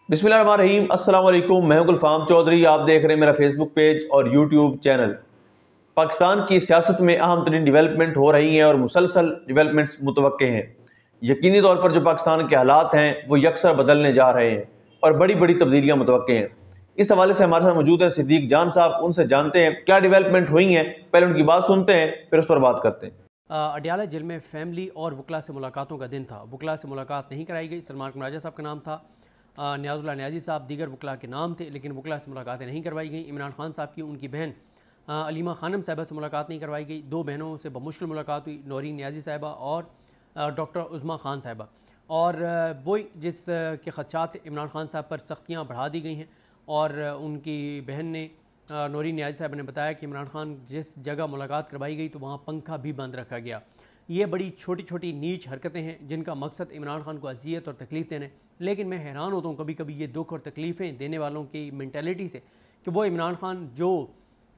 बिस्मिल्लाहिर्रहमानिर्रहीम। अस्सलाम वालेकुम। मैं हूं गुलफाम चौधरी। आप देख रहे हैं मेरा फेसबुक पेज और यूट्यूब चैनल। पाकिस्तान की सियासत में अहम तरीन डिवेलपमेंट हो रही हैं और मुसलसल डिवेलपमेंट्स मुतवक्के हैं। यकीनी तौर पर जो पाकिस्तान के हालात हैं वो यकसर बदलने जा रहे हैं और बड़ी बड़ी तब्दीलियाँ मुतवक्के हैं। इस हवाले से हमारे साथ मौजूद है सिद्दीक जान साहब। उनसे जानते हैं क्या डेवलपमेंट हुई हैं, पहले उनकी बात सुनते हैं फिर उस पर बात करते हैं। अडयाला जेल में फैमिली और वकला से मुलाकातों का दिन था। वकला से मुलाकात नहीं कराई गई। सलमान कुमराजा साहब का नाम था, न्याजुल्लाह न्याजी साहब दीगर वकला के नाम थे, लेकिन वकला से मुलाकातें नहीं करवाई गई। इमरान खान साहब की उनकी बहन अलीमा खानम साहिबा से मुलाकात नहीं करवाई गई। दो बहनों से बमुश्किल मुलाकात हुई, नौरीन न्याजी साहिबा और डॉक्टर उज़मा खान साहिबा। और वही जिस के खदशात इमरान खान साहब पर सख्तियाँ बढ़ा दी गई हैं। और उनकी बहन ने नौरीन न्याजी साहब ने बताया कि इमरान खान जिस जगह मुलाकात करवाई गई तो वहाँ पंखा भी बंद रखा गया। ये बड़ी छोटी छोटी नीच हरकतें हैं जिनका मकसद इमरान खान को अजियत और तकलीफ़ देना है। लेकिन मैं हैरान होता हूँ कभी कभी ये दुख और तकलीफ़ें देने वालों की मैंटेलिटी से कि वो इमरान खान जो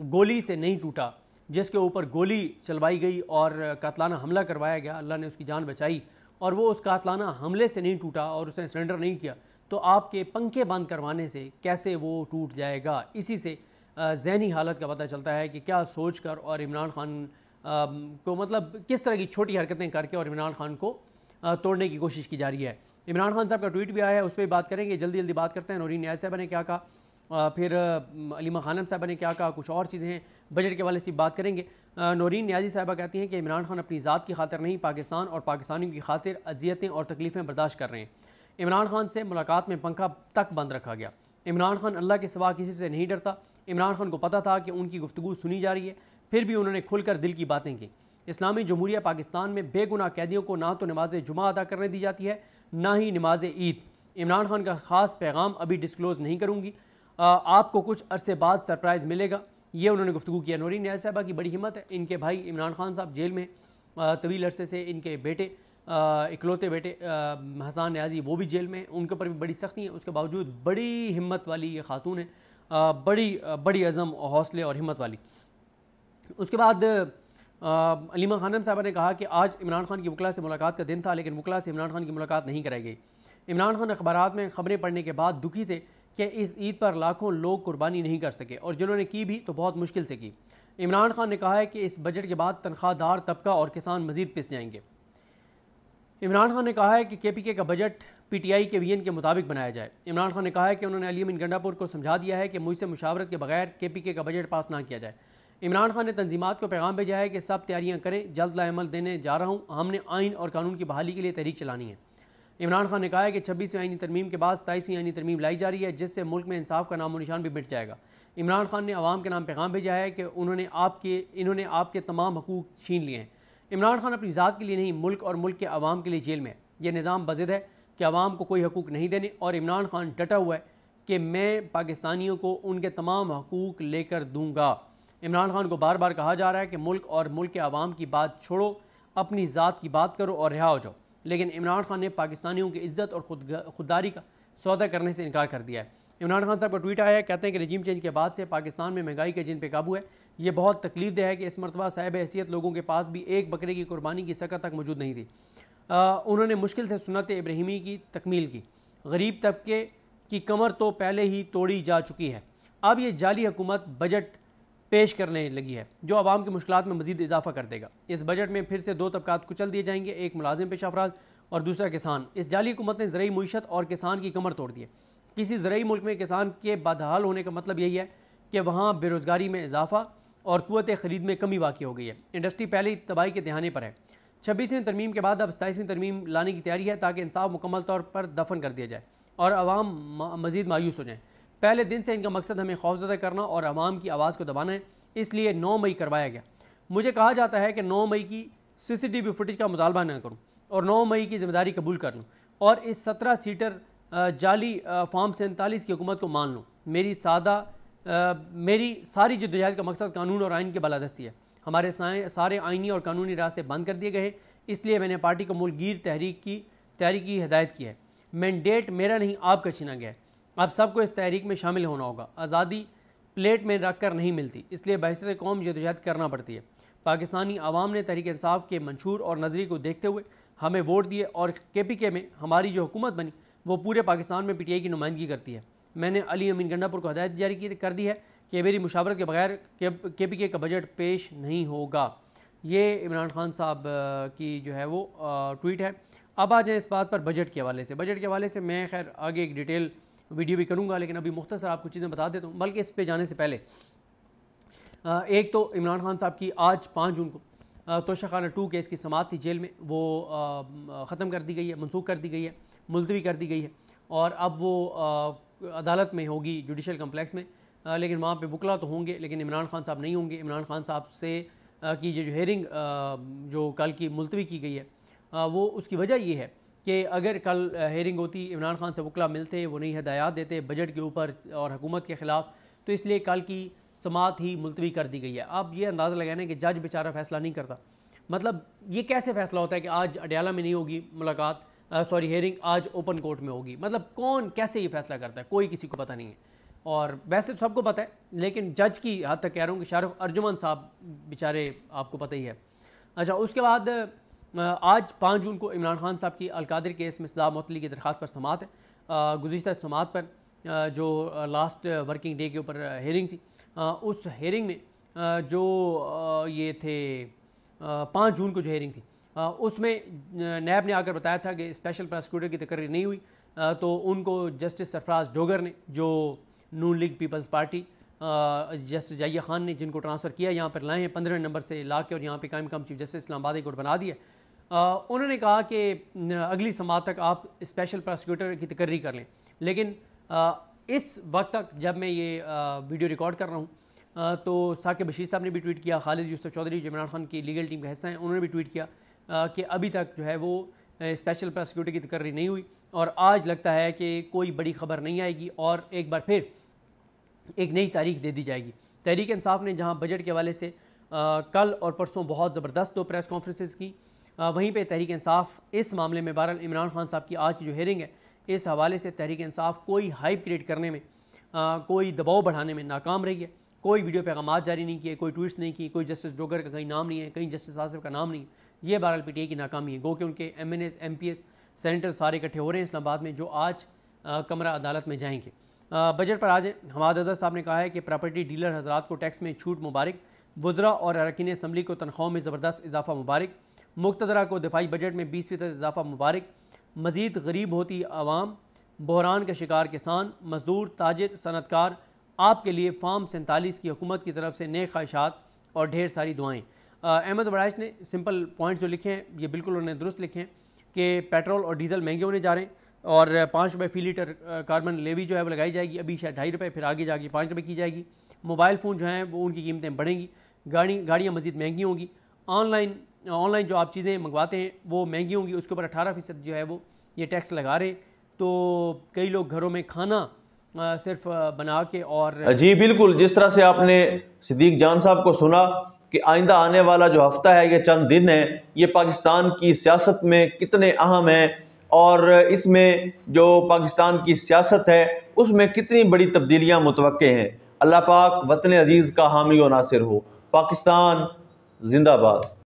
गोली से नहीं टूटा, जिसके ऊपर गोली चलवाई गई और कातलाना हमला करवाया गया, अल्लाह ने उसकी जान बचाई, और वो उस कातलाना हमले से नहीं टूटा और उसने सरेंडर नहीं किया, तो आपके पंखे बंद करवाने से कैसे वो टूट जाएगा। इसी से ज़हनी हालत का पता चलता है कि क्या सोच कर और इमरान खान को मतलब किस तरह की छोटी हरकतें करके और इमरान खान को तोड़ने की कोशिश की जा रही है। इमरान खान साहब का ट्वीट भी आया है, उस पर बात करेंगे। जल्दी जल्दी बात करते हैं। नौरीन न्याज़ साहबा ने क्या कहा, फिर अलीमा खानम साहबा ने क्या कहा, कुछ और चीज़ें हैं बजट के वाले से बात करेंगे। नौरीन न्याजी साहबा कहती हैं कि इमरान खान अपनी ज़ात की खातिर नहीं, पाकिस्तान और पाकिस्तानियों की खातिर अजियतें और तकलीफ़ें बर्दाश्त कर रहे हैं। इमरान खान से मुलाकात में पंखा तक बंद रखा गया। इमरान खान अल्लाह के सिवा किसी से नहीं डरता। इमरान खान को पता था कि उनकी गुफ्तगू सुनी जा रही है, फिर भी उन्होंने खुलकर दिल की बातें की। इस्लामी जमहूरिया पाकिस्तान में बेगुनाह कैदियों को ना तो नमाज जुमा अदा करने दी जाती है, ना ही नमाज ईद। इमरान खान का ख़ास पैगाम अभी डिस्क्लोज़ नहीं करूँगी, आपको कुछ अरसे बाद सरप्राइज़ मिलेगा। ये उन्होंने गुफ्तगू किया। नौरीन न्याज़ साहबा की बड़ी हिम्मत है। इनके भाई इमरान खान साहब जेल में तवील अरसे से, इनके बेटे इकलौते बेटे हसन न्याजी वो भी जेल में हैं, उनके ऊपर भी बड़ी सख्ती है। उसके बावजूद बड़ी हिम्मत वाली ये खातून है, बड़ी अज़म और हौसले और हिम्मत वाली। उसके बाद अलीमा खानम साहबा ने कहा कि आज इमरान खान की वकला से मुलाकात का दिन था, लेकिन वकला से इमरान खान की मुलाकात नहीं कराई गई। इमरान खान अखबारात में खबरें पढ़ने के बाद दुखी थे कि इस ईद पर लाखों लोग कुर्बानी नहीं कर सके, और जिन्होंने की भी तो बहुत मुश्किल से की। इमरान खान ने कहा है कि इस बजट के बाद तनख्वाहदार तबका और किसान मजीद पिस जाएंगे। इमरान खान ने कहा है कि KPK का बजट PTI के विजन के मुताबिक बनाया जाए। इमरान खान ने कहा है कि उन्होंने अली अमीन गंडापुर को समझा दिया है कि मुझसे मुशावरत के बगैर KPK का बजट पास ना किया जाए। इमरान खान ने तंजीमात को पैगाम भेजा है कि सब तैयारियां करें, जल्द लाएमल देने जा रहा हूँ। हमने आइन और कानून की बहाली के लिए तहरीक चलानी है। इमरान खान ने कहा है कि 26वीं आइनी तरमीम के बाद 27वीं आइनी तरमीम लाई जा रही है, जिससे मुल्क में इंसाफ का नामो निशान भी मिट जाएगा। इमरान खान ने आवाम के नाम पैगाम भेजा है कि इन्होंने आपके तमाम हकूक छीन लिए हैं। इमरान खान अपनी ज़ात के लिए नहीं, मुल्क और मुल्क के आवाम के लिए जेल में है। यह निज़ाम बज़िद है कि आवाम को कोई हकूक नहीं देने, और इमरान खान डटा हुआ है कि मैं पाकिस्तानियों को उनके तमाम हकूक लेकर दूंगा। इमरान खान को बार बार कहा जा रहा है कि मुल्क और मुल्क के आवाम की बात छोड़ो, अपनी ज़ात की बात करो और रिहा हो जाओ, लेकिन इमरान खान ने पाकिस्तानियों की इज़्ज़त और खुददारी का सौदा करने से इनकार कर दिया है। इमरान खान साहब का ट्वीट आया है, कहते हैं कि रजीम चेंज के बाद से पाकिस्तान में महंगाई के जिन पे काबू है। ये बहुत तकलीफ दे है कि इस मरतबा साहिब हैसियत लोगों के पास भी एक बकरे की कुर्बानी की सकत तक मौजूद नहीं थी। उन्होंने मुश्किल से सुन्नत इब्राहिमी की तकमील की। गरीब तबके की कमर तो पहले ही तोड़ी जा चुकी है, अब ये जाली हुकूमत बजट पेश करने लगी है जो आवाम की मुश्किलात में मजीद इजाफा कर देगा। इस बजट में फिर से दो तबकात कुचल दिए जाएंगे, एक मुलाजिम पेशा अफराद और दूसरा किसान। इस जाली हुकूमत ने ज़रई मुईशत और किसान की कमर तोड़ दी है। किसी ज़रई मुल्क में किसान के बदहाल होने का मतलब यही है कि वहाँ बेरोज़गारी में इजाफा और क़ुव्वत ख़रीद में कमी वाक़ई हो गई है। इंडस्ट्री पहले ही तबाही के दहाने पर है। 26वीं तरमीम के बाद अब 27वीं तरमीम लाने की तैयारी है, ताकि इंसाफ मुकम्मल तौर पर दफन कर दिया जाए और आवाम मज़ीद मायूस हो जाए। पहले दिन से इनका मकसद हमें खौफज़दा करना और आवाम की आवाज़ को दबाना है, इसलिए 9 मई करवाया गया। मुझे कहा जाता है कि 9 मई की CCTV फुटेज का मुतालबा न करूँ और 9 मई की जिम्मेदारी कबूल कर लूँ और इस 17 सीटर जाली फॉर्म 47 की हुकूमत को मान लूँ। मेरी सारी जद्दोजहद का मकसद कानून और आइन की बालादस्ती है। हमारे सारे आइनी और कानूनी रास्ते बंद कर दिए गए हैं, इसलिए मैंने पार्टी को मुल्कगीर तहरीक की हिदायत की है। मैंडेट मेरा नहीं, आपका छीना गया है। अब सबको इस तहरीक में शामिल होना होगा। आज़ादी प्लेट में रख कर नहीं मिलती, इसलिए बहैसियत कौम जद्दोजहद करना पड़ती है। पाकिस्तानी आवाम ने तहरीक इंसाफ के मंशूर और नज़रिए को देखते हुए हमें वोट दिए और KPK में हमारी जो हुकूमत बनी वो पूरे पाकिस्तान में PTI की नुमाइंदगी करती है। मैंने अली अमीन गंडापुर को हदायत जारी कर दी है कि मेरी मुशावरत के बगैर KPK का बजट पेश नहीं होगा। ये इमरान खान साहब की जो है वो ट्वीट है। अब आ जाए इस बात पर बजट के हवाले से। बजट के हवाले से मैं खैर आगे एक डिटेल वीडियो भी करूँगा, लेकिन अभी मुख्तसर आपको चीज़ें बता देता हूँ। बल्कि इस पे जाने से पहले एक तो इमरान खान साहब की आज 5 जून को तोशाखाना 2 केस की समाअत थी जेल में, वो ख़त्म कर दी गई है, मनसूख कर दी गई है, मुलतवी कर दी गई है और अब वो अदालत में होगी, जुडिशल कम्प्लेक्स में। लेकिन वहाँ पे वकला तो होंगे, लेकिन इमरान खान साहब नहीं होंगे। इमरान खान साहब से की जो हेयरिंग जो कल की मुलतवी की गई है, वो उसकी वजह ये है कि अगर कल हेयरिंग होती, इमरान खान से वकला मिलते, वो नई हदायत देते बजट के ऊपर और हुकूमत के ख़िलाफ़, तो इसलिए कल की समाअत ही मुलतवी कर दी गई है। अब ये अंदाज़ा लगाने कि जज बेचारा फ़ैसला नहीं करता, मतलब ये कैसे फ़ैसला होता है कि आज अडयाला में नहीं होगी मुलाकात, हेयरिंग आज ओपन कोर्ट में होगी। मतलब कौन कैसे ये फ़ैसला करता है, कोई किसी को पता नहीं है। और वैसे तो सबको पता है, लेकिन जज की हद तक कह रहा हूँ कि शाहरुख अर्जुमन साहब बेचारे आपको पता ही है। अच्छा, उसके बाद आज 5 जून को इमरान खान साहब की अलकादिर केस में सज़ा मुअत्तली की दरख्वास्त पर समाअत है। गुज़िश्ता समाअत पर जो लास्ट वर्किंग डे के ऊपर हेयरिंग थी, उस हेयरिंग में जो ये थे 5 जून को जो हेयरिंग थी, उसमें नैब ने आकर बताया था कि स्पेशल प्रोसिक्यूटर की तकर्री नहीं हुई, तो उनको जस्टिस सरफराज डोगर ने, जो Noon League Peoples Party Justice Jahiya Khan ने जिनको ट्रांसफ़र किया, यहाँ पर लाए हैं 15 नंबर से ला के और यहाँ पे कायम चीफ जस्टिस इस्लामाबाद कोर्ट बना दिया। उन्होंने कहा कि अगली समाअत तक आप स्पेशल प्रोसिक्यूटर की तकर्री कर लें। लेकिन इस वक्त तक जब मैं ये वीडियो रिकॉर्ड कर रहा हूँ, तो साकिब बशीर साहब ने भी ट्वीट किया, खालिद यूसुफ चौधरी जो इमरान खान की लीगल टीम का हिस्सा हैं, उन्होंने भी ट्वीट किया कि अभी तक जो है वो स्पेशल प्रोसिक्यूटर की तकर्री नहीं हुई और आज लगता है कि कोई बड़ी खबर नहीं आएगी और एक बार फिर एक नई तारीख दे दी जाएगी। तहरीक इंसाफ ने जहां बजट के हवाले से कल और परसों बहुत ज़बरदस्त 2 प्रेस कॉन्फ्रेंसेस की, वहीं पे तहरीक इंसाफ इस मामले में बहरहाल इमरान खान साहब की आज की जो हेयरिंग है, इस हवाले से तहरीक इंसाफ कोई हाइप क्रिएट करने में, कोई दबाव बढ़ाने में नाकाम रही है। कोई वीडियो पैगाम जारी नहीं किए, कोई ट्वीट्स नहीं की, कोई जस्टिस डोगर का कहीं नाम नहीं है, कहीं जस्टिस आसिफ का नाम नहीं है। ये बहरहाल PTI की नाकामी है। गो कि उनके MNAs MPs सेनेटर सारे इकट्ठे हो रहे हैं इस्लामाबाद में, जो आज कमरा अदालत में जाएंगे। बजट पर आज हमाद अजहर साहब ने कहा है कि प्रॉपर्टी डीलर हजरात को टैक्स में छूट मुबारक, वज़रा और अरकान असम्बली को तनख्वाहों में ज़बरदस्त इजाफा मुबारक, मुक़तदरा को दिफाई बजट में 20% इजाफा मुबारक, मज़ीद गरीब होती आवाम, बहरान का शिकार किसान, मजदूर, ताजिर, सनतकार, आपके लिए फार्म 47 की हुकूमत की तरफ से नेक ख्वाहिशात और ढेर सारी दुआएँ। अहमद वड़ाइश ने सिंपल पॉइंट्स जो लिखे हैं, ये बिल्कुल उन्होंने दुरुस्त लिखे हैं कि पेट्रोल और डीजल महंगे होने जा रहे हैं और 5 रुपये फ़ी लीटर कार्बन लेवी जो है वो लगाई जाएगी। अभी शायद 2.5 रुपये, फिर आगे जाके 5 रुपये की जाएगी। मोबाइल फ़ोन जो हैं वो उनकी कीमतें बढ़ेंगी, गाड़ियाँ मज़ीद महंगी होंगी, ऑनलाइन जो आप चीज़ें मंगवाते हैं वो महंगी होंगी, उसके ऊपर 18% जो है वो ये टैक्स लगा रहे। तो कई लोग घरों में खाना सिर्फ बना के और जी बिल्कुल, जिस तरह से आपने सिद्दीक जान साहब को सुना कि आइंदा आने वाला जो हफ्ता है, ये चंद दिन है, ये पाकिस्तान की सियासत में कितने अहम हैं और इसमें जो पाकिस्तान की सियासत है उसमें कितनी बड़ी तब्दीलियां मुतवक्के हैं। अल्लाह पाक वतन अजीज़ का हामी व नासिर हो। पाकिस्तान जिंदाबाद।